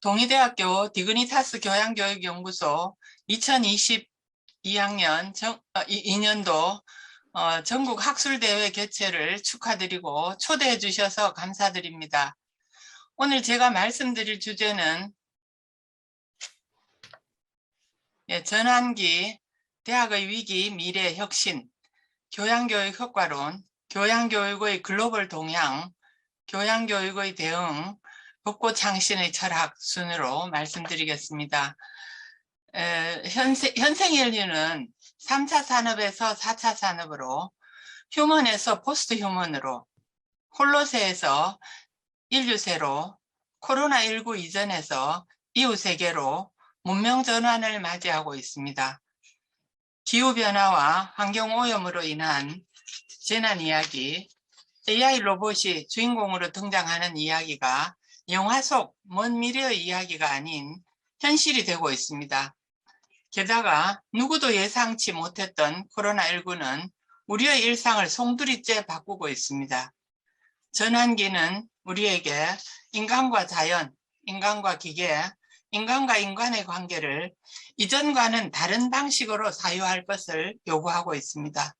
동의대학교 디그니타스 교양교육연구소 2022학년 2년도 전국 학술대회 개최를 축하드리고 초대해 주셔서 감사드립니다. 오늘 제가 말씀드릴 주제는 전환기, 대학의 위기, 미래, 혁신, 교양교육 효과론, 교양교육의 글로벌 동향, 교양교육의 대응, 벚꽃창신의 철학 순으로 말씀드리겠습니다. 현생 인류는 3차 산업에서 4차 산업으로, 휴먼에서 포스트 휴먼으로, 홀로세에서 인류세로, 코로나19 이전에서 이후세계로 문명 전환을 맞이하고 있습니다. 기후변화와 환경오염으로 인한 재난 이야기, AI 로봇이 주인공으로 등장하는 이야기가 영화 속 먼 미래의 이야기가 아닌 현실이 되고 있습니다. 게다가 누구도 예상치 못했던 코로나19는 우리의 일상을 송두리째 바꾸고 있습니다. 전환기는 우리에게 인간과 자연, 인간과 기계, 인간과 인간의 관계를 이전과는 다른 방식으로 사유할 것을 요구하고 있습니다.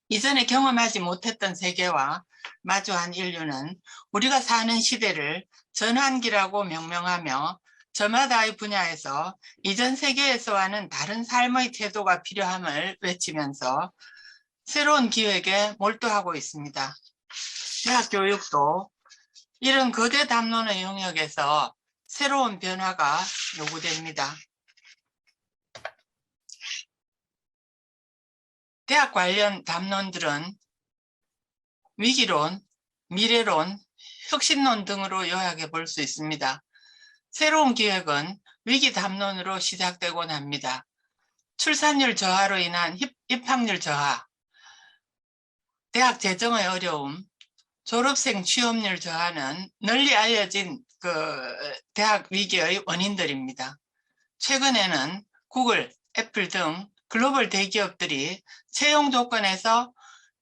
이전에 경험하지 못했던 세계와 마주한 인류는 우리가 사는 시대를 전환기라고 명명하며 저마다의 분야에서 이전 세계에서와는 다른 삶의 태도가 필요함을 외치면서 새로운 기획에 몰두하고 있습니다. 대학 교육도 이런 거대 담론의 영역에서 새로운 변화가 요구됩니다. 대학 관련 담론들은 위기론, 미래론, 혁신론 등으로 요약해 볼 수 있습니다. 새로운 기획은 위기 담론으로 시작되곤 합니다. 출산율 저하로 인한 입학률 저하, 대학 재정의 어려움, 졸업생 취업률 저하는 널리 알려진 대학 위기의 원인들입니다. 최근에는 구글, 애플 등 글로벌 대기업들이 채용 조건에서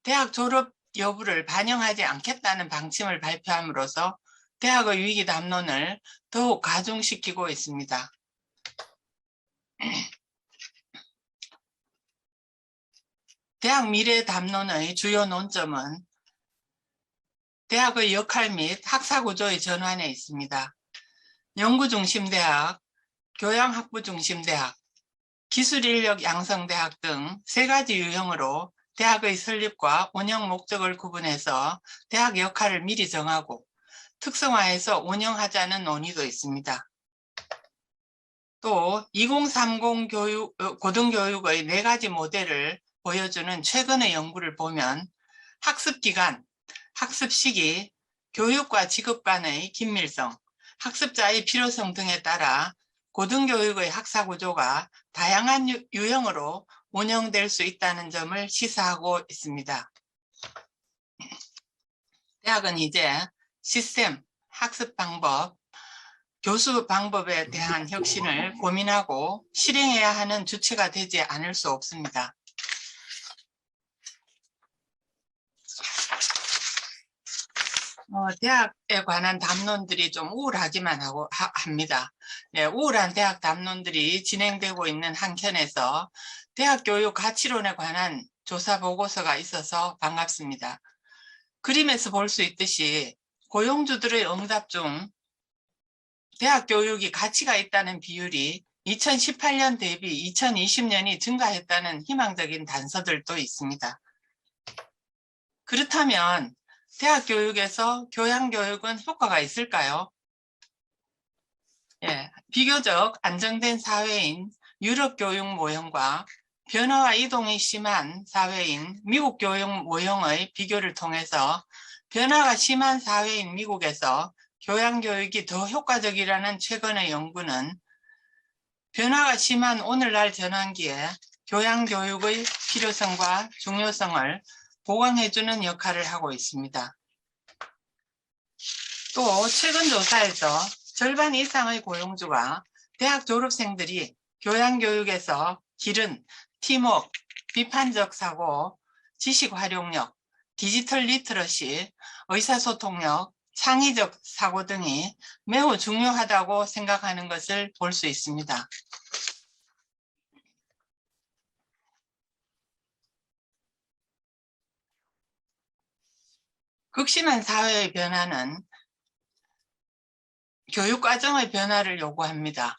대학 졸업 여부를 반영하지 않겠다는 방침을 발표함으로써 대학의 위기 담론을 더욱 가중시키고 있습니다. 대학 미래 담론의 주요 논점은 대학의 역할 및 학사구조의 전환에 있습니다. 연구중심대학, 교양학부중심대학, 기술인력 양성대학 등 세 가지 유형으로 대학의 설립과 운영 목적을 구분해서 대학 역할을 미리 정하고 특성화해서 운영하자는 논의도 있습니다. 또 2030 고등교육의 네 가지 모델을 보여주는 최근의 연구를 보면 학습기간, 학습시기, 교육과 직업 간의 긴밀성, 학습자의 필요성 등에 따라 고등교육의 학사구조가 다양한 유형으로 운영될 수 있다는 점을 시사하고 있습니다. 대학은 이제 시스템, 학습 방법, 교수 방법에 대한 혁신을 고민하고 실행해야 하는 주체가 되지 않을 수 없습니다. 대학에 관한 담론들이 좀 우울하기만 합니다. 우울한 대학 담론들이 진행되고 있는 한켠에서 대학 교육 가치론에 관한 조사 보고서가 있어서 반갑습니다. 그림에서 볼 수 있듯이 고용주들의 응답 중 대학 교육이 가치가 있다는 비율이 2018년 대비 2020년이 증가했다는 희망적인 단서들도 있습니다. 그렇다면 대학 교육에서 교양교육은 효과가 있을까요? 비교적 안정된 사회인 유럽 교육 모형과 변화와 이동이 심한 사회인 미국 교육 모형의 비교를 통해서 변화가 심한 사회인 미국에서 교양교육이 더 효과적이라는 최근의 연구는 변화가 심한 오늘날 전환기에 교양교육의 필요성과 중요성을 보강해주는 역할을 하고 있습니다. 또 최근 조사에서 절반 이상의 고용주가 대학 졸업생들이 교양교육에서 기른 팀워크, 비판적 사고, 지식 활용력, 디지털 리터러시, 의사소통력, 창의적 사고 등이 매우 중요하다고 생각하는 것을 볼 수 있습니다. 극심한 사회의 변화는 교육과정의 변화를 요구합니다.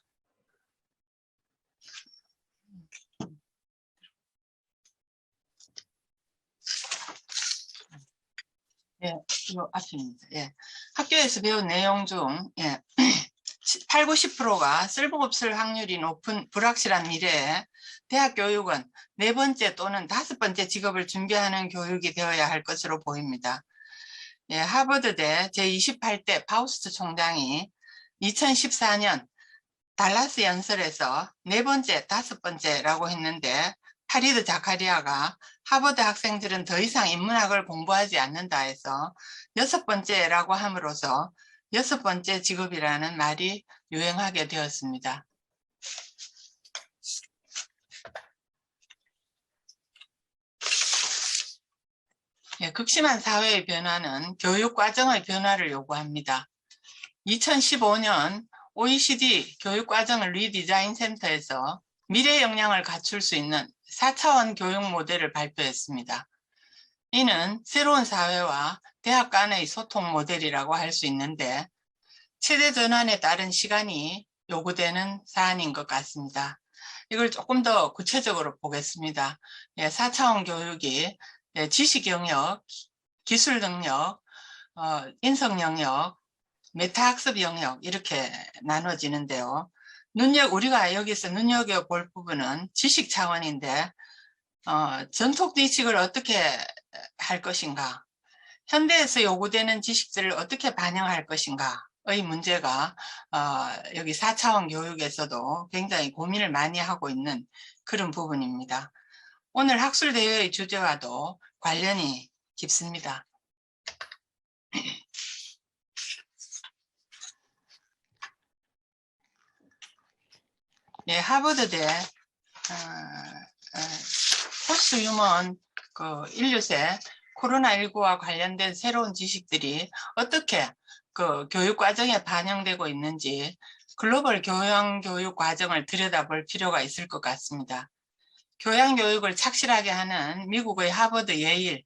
예, 이거 앞입니다. 예. 학교에서 배운 내용 중 8, 90%가 쓸모없을 확률이 높은 불확실한 미래에 대학 교육은 네 번째 또는 다섯 번째 직업을 준비하는 교육이 되어야 할 것으로 보입니다. 예, 하버드대 제28대 파우스트 총장이 2014년 달라스 연설에서 네 번째, 다섯 번째라고 했는데 파리드 자카리아가 하버드 학생들은 더 이상 인문학을 공부하지 않는다 해서 여섯 번째라고 함으로써 여섯 번째 직업이라는 말이 유행하게 되었습니다. 예, 극심한 사회의 변화는 교육과정의 변화를 요구합니다. 2015년 OECD 교육과정을 리디자인 센터에서 미래 역량을 갖출 수 있는 4차원 교육 모델을 발표했습니다. 이는 새로운 사회와 대학 간의 소통 모델이라고 할 수 있는데 세대 전환에 따른 시간이 요구되는 사안인 것 같습니다. 이걸 조금 더 구체적으로 보겠습니다. 4차원 교육이 지식 영역, 기술 능력, 인성 영역, 메타학습 영역 이렇게 나눠지는데요. 우리가 여기서 눈여겨볼 부분은 지식 차원인데 전통 지식을 어떻게 할 것인가, 현대에서 요구되는 지식들을 어떻게 반영할 것인가의 문제가 여기 4차원 교육에서도 굉장히 고민을 많이 하고 있는 그런 부분입니다. 오늘 학술대회의 주제와도 관련이 깊습니다. 네, 하버드대 포스트 휴먼 인류세 코로나19와 관련된 새로운 지식들이 어떻게 교육 과정에 반영되고 있는지 글로벌 교양-교육 과정을 들여다볼 필요가 있을 것 같습니다. 교양-교육을 착실하게 하는 미국의 하버드, 예일,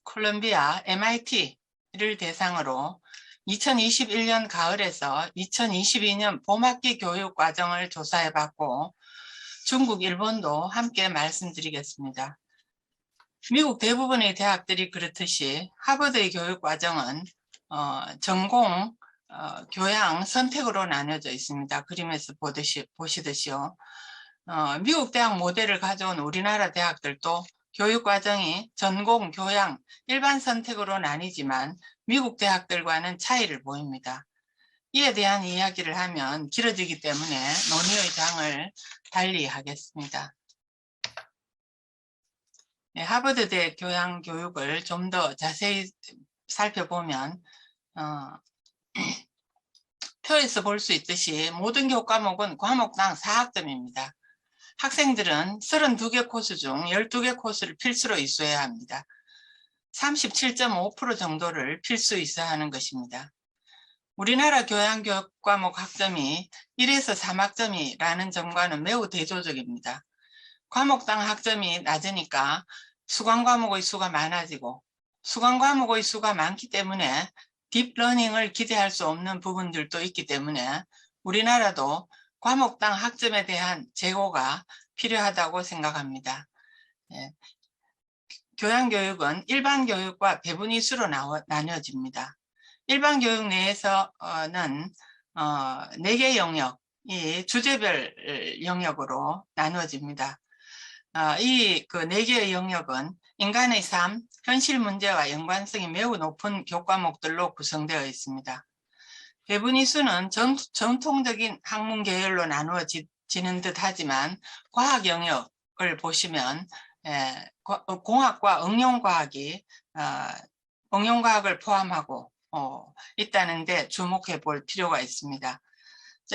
콜롬비아, MIT를 대상으로 2021년 가을에서 2022년 봄학기 교육 과정을 조사해봤고 중국, 일본도 함께 말씀드리겠습니다. 미국 대부분의 대학들이 그렇듯이 하버드의 교육 과정은 전공, 교양, 선택으로 나뉘어져 있습니다. 그림에서 보시듯이요. 미국 대학 모델을 가져온 우리나라 대학들도 교육 과정이 전공, 교양, 일반 선택으로 나뉘지만 미국 대학들과는 차이를 보입니다. 이에 대한 이야기를 하면 길어지기 때문에 논의의 장을 달리 하겠습니다. 네, 하버드대 교양 교육을 좀 더 자세히 살펴보면 표에서 볼 수 있듯이 모든 교과목은 과목당 4학점입니다. 학생들은 32개 코스 중 12개 코스를 필수로 이수해야 합니다. 37.5% 정도를 필수 이수하는 것입니다. 우리나라 교양교육 과목 학점이 1에서 3학점이라는 점과는 매우 대조적입니다. 과목당 학점이 낮으니까 수강 과목의 수가 많아지고 수강 과목의 수가 많기 때문에 딥러닝을 기대할 수 없는 부분들도 있기 때문에 우리나라도 과목당 학점에 대한 재고가 필요하다고 생각합니다. 교양교육은 일반 교육과 배분 이수로 나뉘어집니다. 일반 교육 내에서는 4개 영역이 주제별 영역으로 나누어집니다. 이 4개의 영역은 인간의 삶, 현실 문제와 연관성이 매우 높은 교과목들로 구성되어 있습니다. 배분 이수는 전통적인 학문 계열로 나누어지는 듯 하지만 과학 영역을 보시면 공학과 응용과학을 포함하고 있다는 데 주목해 볼 필요가 있습니다.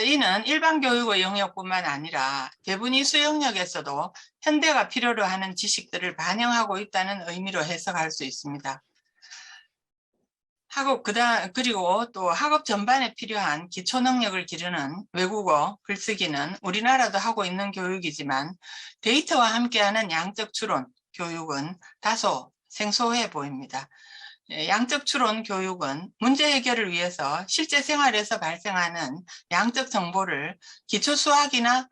이는 일반 교육의 영역뿐만 아니라 배분 이수 영역에서도 현대가 필요로 하는 지식들을 반영하고 있다는 의미로 해석할 수 있습니다. 그리고 또 학업 전반에 필요한 기초 능력을 기르는 외국어, 글쓰기는 우리나라도 하고 있는 교육이지만 데이터와 함께하는 양적 추론 교육은 다소 생소해 보입니다. 양적 추론 교육은 문제 해결을 위해서 실제 생활에서 발생하는 양적 정보를 기초 수학이나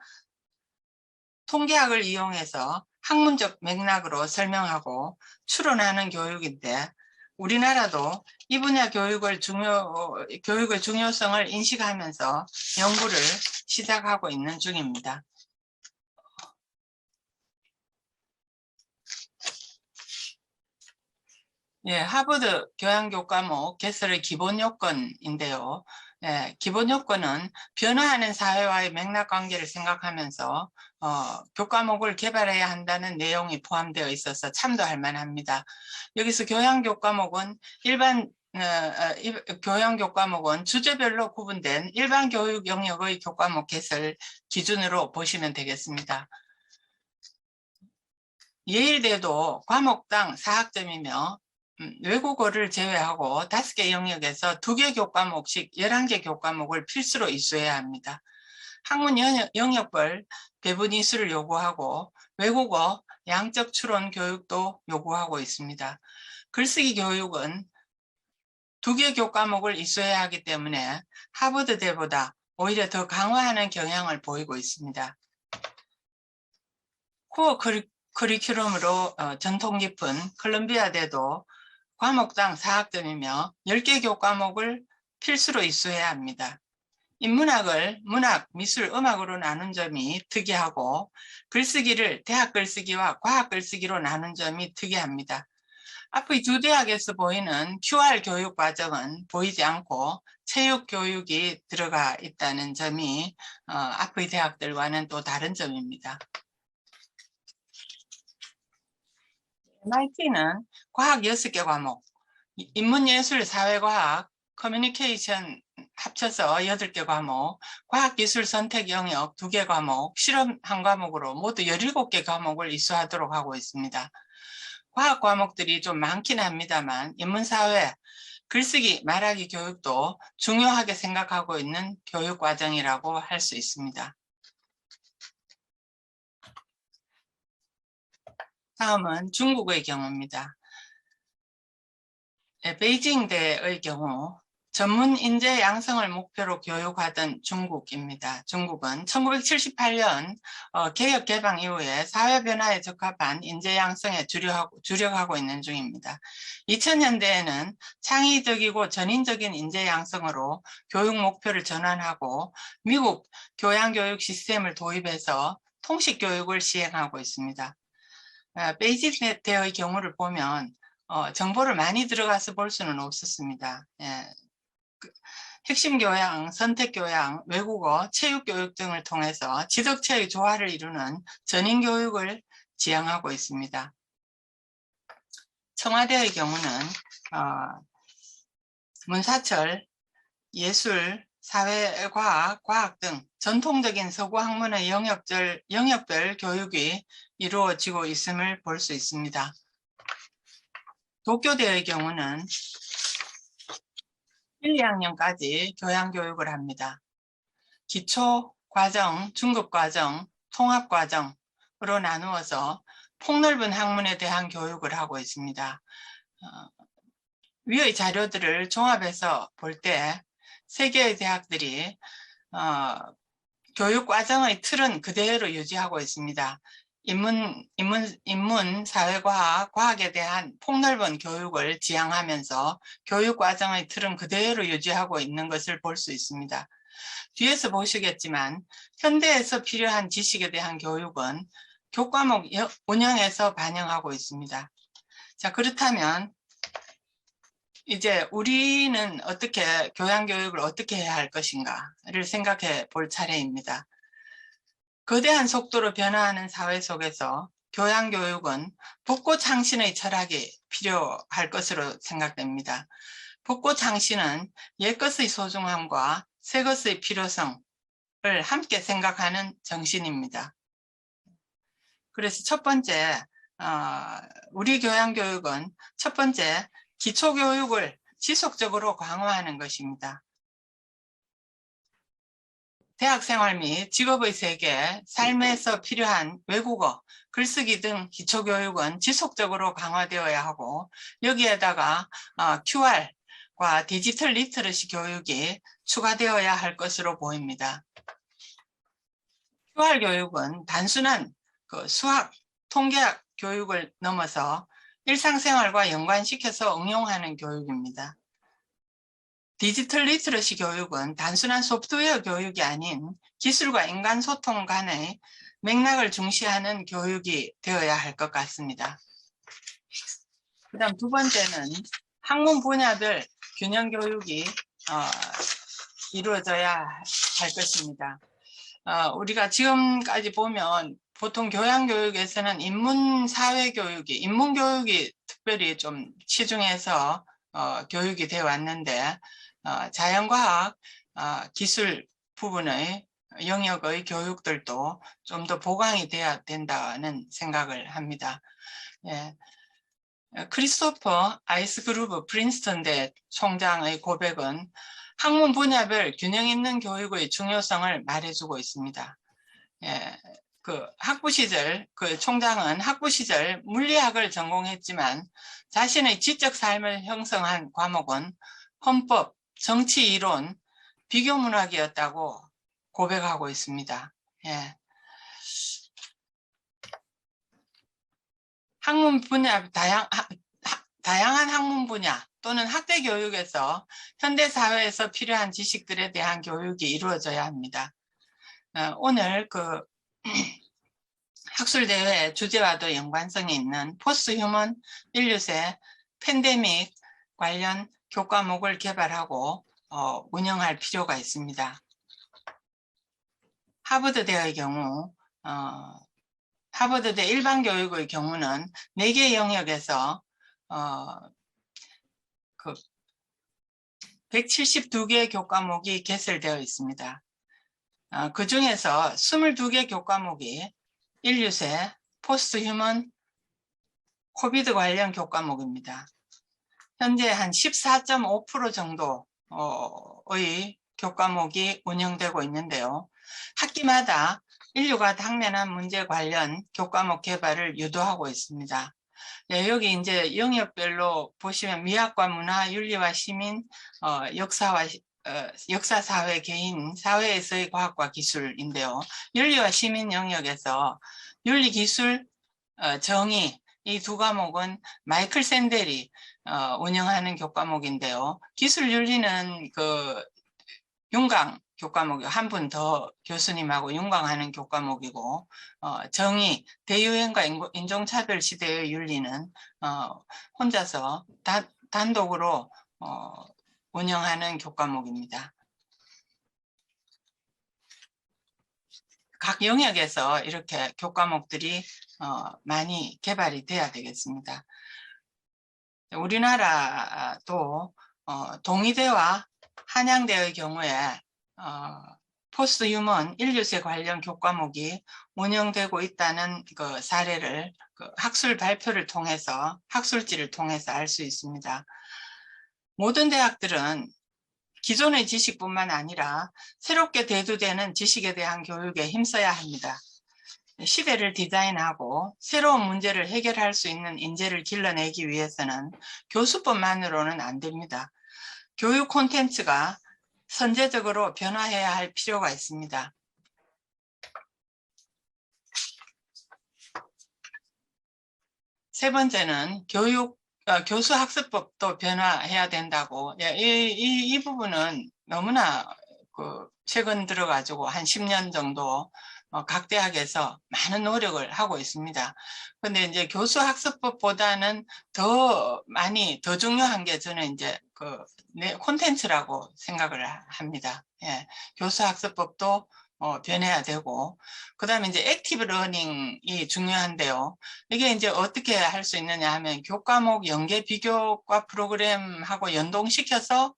통계학을 이용해서 학문적 맥락으로 설명하고 추론하는 교육인데 우리나라도 이 분야 교육의 중요성을 인식하면서 연구를 시작하고 있는 중입니다. 하버드 교양교과목 개설의 기본 요건인데요. 기본 요건은 변화하는 사회와의 맥락관계를 생각하면서 교과목을 개발해야 한다는 내용이 포함되어 있어서 참조할 만합니다. 여기서 교양교과목은 교양교과목은 주제별로 구분된 일반 교육 영역의 교과목 개설 기준으로 보시면 되겠습니다. 예일대도 과목당 4학점이며 외국어를 제외하고 5개 영역에서 2개 교과목씩 11개 교과목을 필수로 이수해야 합니다. 학문 영역별 배분 이수를 요구하고 외국어, 양적 추론 교육도 요구하고 있습니다. 글쓰기 교육은 2개 교과목을 이수해야 하기 때문에 하버드대보다 오히려 더 강화하는 경향을 보이고 있습니다. 코어 커리큘럼으로 전통 깊은 컬럼비아대도 과목당 4학점이며 10개 교과목을 필수로 이수해야 합니다. 인문학을 문학, 미술, 음악으로 나눈 점이 특이하고 글쓰기를 대학 글쓰기와 과학 글쓰기로 나눈 점이 특이합니다. 앞의 두 대학에서 보이는 QR 교육 과정은 보이지 않고 체육 교육이 들어가 있다는 점이 앞의 대학들과는 또 다른 점입니다. MIT는 과학 6개 과목, 인문예술, 사회과학, 커뮤니케이션 합쳐서 8개 과목, 과학기술 선택 영역 2개 과목, 실험 1과목으로 모두 17개 과목을 이수하도록 하고 있습니다. 과학 과목들이 좀 많긴 합니다만 인문사회, 글쓰기, 말하기 교육도 중요하게 생각하고 있는 교육과정이라고 할 수 있습니다. 다음은 중국의 경우입니다. 베이징대의 경우 전문 인재 양성을 목표로 교육하던 중국입니다. 중국은 1978년 개혁 개방 이후에 사회 변화에 적합한 인재 양성에 주력하고 있는 중입니다. 2000년대에는 창의적이고 전인적인 인재 양성으로 교육 목표를 전환하고 미국 교양교육 시스템을 도입해서 통식 교육을 시행하고 있습니다. 베이징대의 경우를 보면 정보를 많이 들어가서 볼 수는 없었습니다. 핵심 교양, 선택 교양, 외국어, 체육 교육 등을 통해서 지덕체의 조화를 이루는 전인 교육을 지향하고 있습니다. 청와대의 경우는 문사철, 예술, 사회과학, 과학 등 전통적인 서구 학문의 영역별 교육이 이루어지고 있음을 볼 수 있습니다. 도쿄대의 경우는 1, 2학년까지 교양교육을 합니다. 기초과정, 중급과정, 통합과정으로 나누어서 폭넓은 학문에 대한 교육을 하고 있습니다. 위의 자료들을 종합해서 볼 때 세 개의 대학들이 교육과정의 틀은 그대로 유지하고 있습니다. 인문, 사회과학, 과학에 대한 폭넓은 교육을 지향하면서 교육과정의 틀은 그대로 유지하고 있는 것을 볼 수 있습니다. 뒤에서 보시겠지만 현대에서 필요한 지식에 대한 교육은 교과목 운영에서 반영하고 있습니다. 자, 그렇다면 이제 우리는 어떻게 교양교육을 어떻게 해야 할 것인가를 생각해 볼 차례입니다. 거대한 속도로 변화하는 사회 속에서 교양교육은 복고창신의 철학이 필요할 것으로 생각됩니다. 복고창신은 옛것의 소중함과 새것의 필요성을 함께 생각하는 정신입니다. 그래서 첫 번째, 우리 교양교육은 첫 번째, 기초교육을 지속적으로 강화하는 것입니다. 대학생활 및 직업의 세계, 삶에서 필요한 외국어, 글쓰기 등 기초교육은 지속적으로 강화되어야 하고 여기에다가 QR과 디지털 리터러시 교육이 추가되어야 할 것으로 보입니다. QR 교육은 단순한 수학, 통계학 교육을 넘어서 일상생활과 연관시켜서 응용하는 교육입니다. 디지털 리터러시 교육은 단순한 소프트웨어 교육이 아닌 기술과 인간 소통 간의 맥락을 중시하는 교육이 되어야 할 것 같습니다. 그 다음 두 번째는 학문 분야별 균형 교육이 이루어져야 할 것입니다. 우리가 지금까지 보면 보통 교양교육에서는 인문교육이 특별히 좀 치중해서 교육이 되어 왔는데 자연과학, 기술 부분의 영역의 교육들도 좀 더 보강이 돼야 된다는 생각을 합니다. 예. 크리스토퍼 아이스그루브 프린스턴대 총장의 고백은 학문 분야별 균형 있는 교육의 중요성을 말해주고 있습니다. 예. 총장은 학부 시절 물리학을 전공했지만 자신의 지적 삶을 형성한 과목은 헌법, 정치 이론, 비교문학이었다고 고백하고 있습니다. 예. 다양한 학문 분야 또는 학대 교육에서 현대 사회에서 필요한 지식들에 대한 교육이 이루어져야 합니다. 오늘 학술대회 주제와도 연관성이 있는 포스트 휴먼 인류세 팬데믹 관련 교과목을 개발하고 운영할 필요가 있습니다. 하버드대의 경우 하버드대 일반교육의 경우는 4개 영역에서 172개 교과목이 개설되어 있습니다. 그 중에서 22개 교과목이 인류세, 포스트 휴먼, 코비드 관련 교과목입니다. 현재 한 14.5% 정도의 교과목이 운영되고 있는데요. 학기마다 인류가 당면한 문제 관련 교과목 개발을 유도하고 있습니다. 네, 여기 이제 영역별로 보시면 미학과 문화, 윤리와 시민, 역사, 사회, 개인, 사회에서의 과학과 기술인데요. 윤리와 시민 영역에서 윤리, 기술, 정의 이 두 과목은 마이클 샌델이 운영하는 교과목인데요. 기술 윤리는 윤강 교과목이 한 분 더 교수님하고 윤강하는 교과목이고 정의, 대유행과 인종차별 시대의 윤리는 혼자서 단독으로 운영하는 교과목입니다. 각 영역에서 이렇게 교과목들이 많이 개발이 돼야 되겠습니다. 우리나라도 동의대와 한양대의 경우에 포스트 휴먼 인류세 관련 교과목이 운영되고 있다는 사례를 학술 발표를 통해서 학술지를 통해서 알 수 있습니다. 모든 대학들은 기존의 지식뿐만 아니라 새롭게 대두되는 지식에 대한 교육에 힘써야 합니다. 시대를 디자인하고 새로운 문제를 해결할 수 있는 인재를 길러내기 위해서는 교수법만으로는 안 됩니다. 교육 콘텐츠가 선제적으로 변화해야 할 필요가 있습니다. 세 번째는 교수 학습법도 변화해야 된다고. 이 부분은 너무나 최근 들어가지고 한 10년 정도 각 대학에서 많은 노력을 하고 있습니다. 근데 이제 교수 학습법보다는 더 중요한 게 저는 이제 콘텐츠라고 생각을 합니다. 예, 교수 학습법도 변해야 되고, 그 다음에 이제 액티브 러닝이 중요한데요. 이게 이제 어떻게 할 수 있느냐 하면 교과목 연계 비교과 프로그램하고 연동시켜서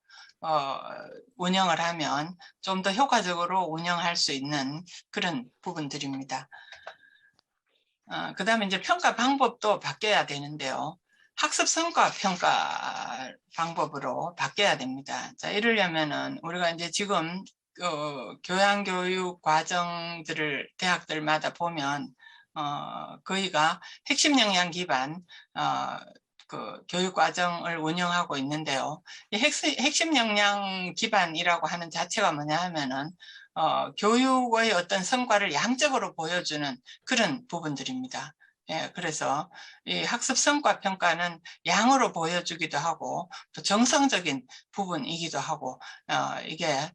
운영을 하면 좀 더 효과적으로 운영할 수 있는 그런 부분들입니다. 그 다음에 이제 평가 방법도 바뀌어야 되는데요. 학습 성과 평가 방법으로 바뀌어야 됩니다. 자, 이러려면은 우리가 이제 지금 교양교육 과정들을 대학들마다 보면 거의가 핵심 역량 기반 그 교육 과정을 운영하고 있는데요. 이 핵심 역량 기반이라고 하는 자체가 뭐냐 하면은 교육의 어떤 성과를 양적으로 보여주는 그런 부분들입니다. 예, 그래서 이 학습 성과 평가는 양으로 보여주기도 하고 또 정성적인 부분이기도 하고 이게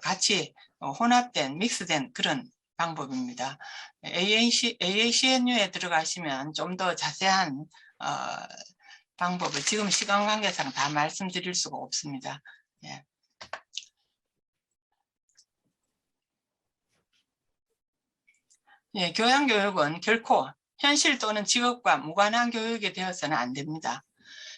같이 혼합된 믹스된 그런 방법입니다. AACNU에 들어가시면 좀 더 자세한 방법을 지금 시간 관계상 다 말씀드릴 수가 없습니다. 예. 예, 교양교육은 결코 현실 또는 직업과 무관한 교육이 되어서는 안 됩니다.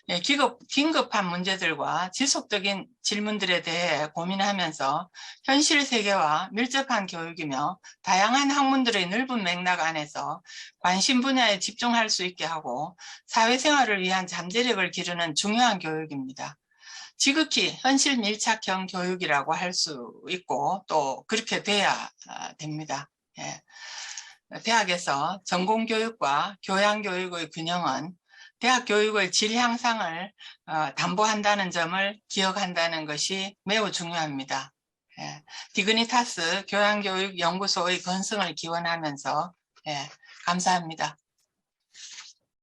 예, 긴급한 문제들과 지속적인 질문들에 대해 고민하면서 현실 세계와 밀접한 교육이며 다양한 학문들의 넓은 맥락 안에서 관심 분야에 집중할 수 있게 하고 사회생활을 위한 잠재력을 기르는 중요한 교육입니다. 지극히 현실 밀착형 교육이라고 할 수 있고 또 그렇게 돼야 됩니다. 예. 대학에서 전공교육과 교양교육의 균형은 대학 교육의 질 향상을 담보한다는 점을 기억한다는 것이 매우 중요합니다. 예. 디그니타스 교양교육연구소의 건승을 기원하면서 감사합니다.